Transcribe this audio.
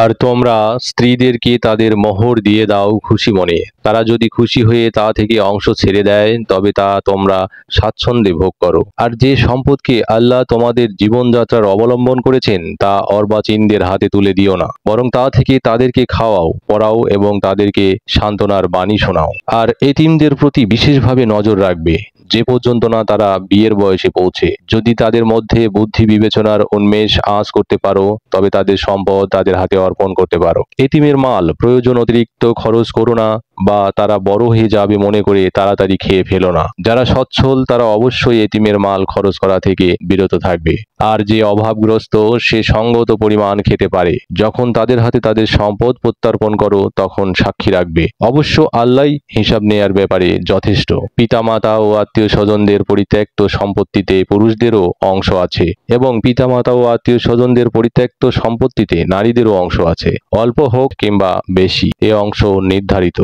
আর তোমরা স্ত্রীদেরকে তাদের মোহর দিয়ে দাও খুশি মনে। তারা যদি খুশি হয়ে তা থেকে অংশ ছেড়ে দেয় তবে তা তোমরা স্বাচ্ছন্দ্যে ভোগ করো। আর যে সম্পদকে আল্লাহ তোমাদের জীবনযাত্রার অবলম্বন করেছেন তা অর্বাচীনদের হাতে তুলে দিও না, বরং তা থেকে তাদেরকে খাওয়াও, পড়াও এবং তাদেরকে সান্ত্বনার বাণী শোনাও। আর এতিমদের প্রতি বিশেষভাবে নজর রাখবে যে পর্যন্ত না তারা বিয়ের বয়সে পৌঁছে। যদি তাদের মধ্যে বুদ্ধি বিবেচনার উন্মেষ আঁচ করতে পারো তবে তাদের সম্পদ তাদের হাতে অর্পণ করতে পারো। এতিমের মাল প্রয়োজন অতিরিক্ত খরচ করো না, বা তারা বড় হয়ে যাবে মনে করে তাড়াতাড়ি খেয়ে ফেলো না। যারা সচ্ছল তারা অবশ্যই এতিমের মাল খরচ করা থেকে বিরত থাকবে। আর যে অভাবগ্রস্ত সে সঙ্গত পরিমাণ খেতে পারে। যখন তাদের হাতে তাদের সম্পদ প্রত্যর্পণ করো তখন সাক্ষী রাখবে, অবশ্য আল্লাহই হিসাব নেয়ার ব্যাপারে যথেষ্ট। পিতামাতা ও আত্মীয় স্বজনদের পরিত্যক্ত সম্পত্তিতে পুরুষদেরও অংশ আছে এবং পিতামাতা ও আত্মীয় স্বজনদের পরিত্যক্ত সম্পত্তিতে নারীদেরও অংশ আছে। অল্প হোক কিংবা বেশি, এ অংশ নির্ধারিত।